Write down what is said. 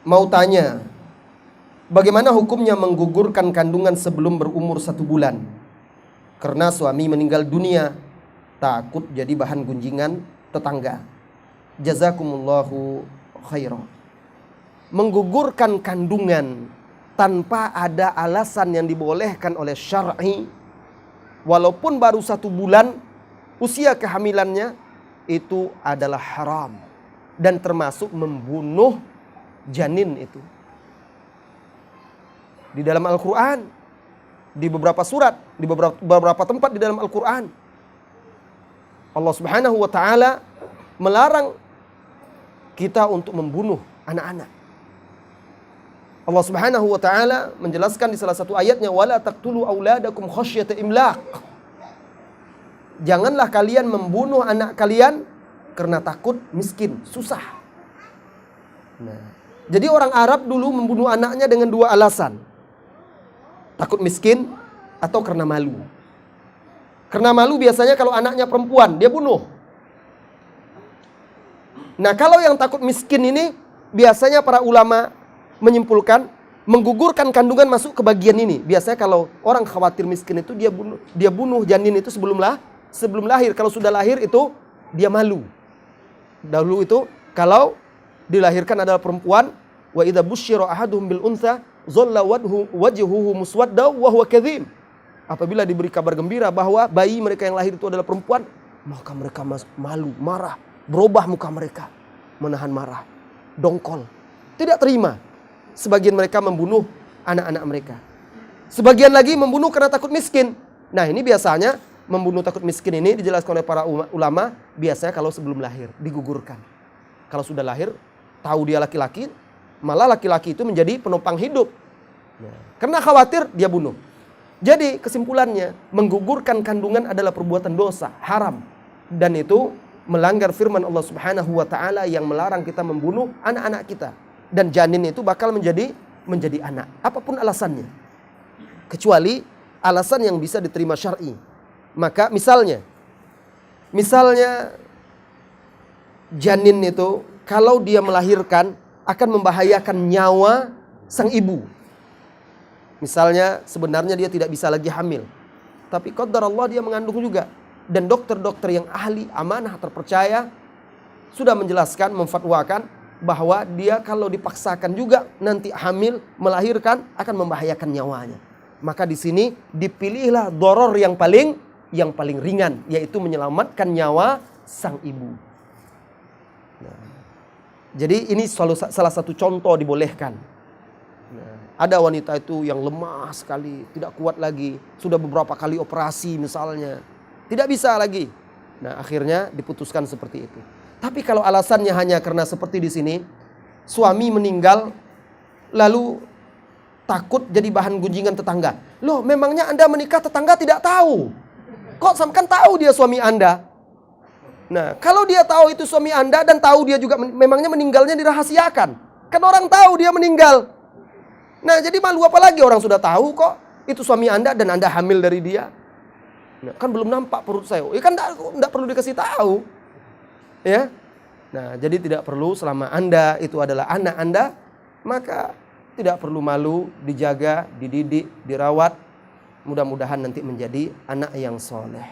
mau tanya, bagaimana hukumnya menggugurkan kandungan sebelum berumur 1 bulan? Karena suami meninggal dunia, takut jadi bahan gunjingan tetangga. Jazakumullahu khairan. Menggugurkan kandungan tanpa ada alasan yang dibolehkan oleh syar'i, walaupun baru 1 bulan usia kehamilannya, itu adalah haram dan termasuk membunuh janin itu. Di dalam Al-Quran, di beberapa surat, di beberapa tempat di dalam Al-Quran, Allah Subhanahu wa ta'ala melarang kita untuk membunuh anak-anak. Allah Subhanahu wa ta'ala menjelaskan di salah satu ayatnya, wala taqtulu auladakum khasyata imlaq. Janganlah kalian membunuh anak kalian karena takut miskin, susah. Nah, jadi orang Arab dulu membunuh anaknya dengan 2 alasan. Takut miskin atau karena malu. Karena malu biasanya kalau anaknya perempuan, dia bunuh. Nah, kalau yang takut miskin ini, biasanya para ulama menyimpulkan menggugurkan kandungan masuk ke bagian ini. Biasanya kalau orang khawatir miskin itu dia bunuh janin itu sebelum lahir. Kalau sudah lahir itu dia malu. Dahulu itu kalau dilahirkan adalah perempuan, wa idza busyira ahaduhum bil untha dhalla wajhuhu muswadda wa huwa kadhib. Apabila diberi kabar gembira bahwa bayi mereka yang lahir itu adalah perempuan, maka mereka malu, marah, berubah muka mereka, menahan marah, dongkol, tidak terima. Sebagian mereka membunuh anak-anak mereka. Sebagian lagi membunuh karena takut miskin. Nah, ini biasanya membunuh takut miskin ini dijelaskan oleh para ulama, biasanya kalau sebelum lahir digugurkan. Kalau sudah lahir, tahu dia laki-laki, malah laki-laki itu menjadi penopang hidup. Karena khawatir, dia bunuh. Jadi kesimpulannya, menggugurkan kandungan adalah perbuatan dosa, haram. Dan itu melanggar firman Allah Subhanahu wa ta'ala yang melarang kita membunuh anak-anak kita. Dan janin itu bakal menjadi anak, apapun alasannya. Kecuali alasan yang bisa diterima syar'i. Maka misalnya janin itu kalau dia melahirkan akan membahayakan nyawa sang ibu. Misalnya sebenarnya dia tidak bisa lagi hamil, tapi qadar Allah dia mengandung juga. Dan dokter-dokter yang ahli, amanah, terpercaya sudah menjelaskan, memfatwakan bahwa dia kalau dipaksakan juga nanti hamil, melahirkan akan membahayakan nyawanya. Maka di sini dipilihlah doror yang paling ringan, yaitu menyelamatkan nyawa sang ibu. Nah, jadi ini salah satu contoh dibolehkan. Nah, ada wanita itu yang lemah sekali, tidak kuat lagi, sudah beberapa kali operasi misalnya, tidak bisa lagi. Nah, akhirnya diputuskan seperti itu. Tapi kalau alasannya hanya karena seperti di sini, suami meninggal lalu takut jadi bahan gunjingan tetangga. Loh, memangnya Anda menikah tetangga tidak tahu? Kok kan tahu dia suami Anda? Nah, kalau dia tahu itu suami Anda dan tahu dia juga memangnya meninggalnya dirahasiakan. Kan orang tahu dia meninggal. Nah, jadi malu apa lagi, orang sudah tahu kok itu suami Anda dan Anda hamil dari dia. Nah, kan belum nampak perut saya. Ya kan enggak perlu dikasih tahu. Ya. Nah, jadi tidak perlu selama Anda itu adalah anak Anda, maka tidak perlu malu, dijaga, dididik, dirawat. Mudah-mudahan nanti menjadi anak yang soleh.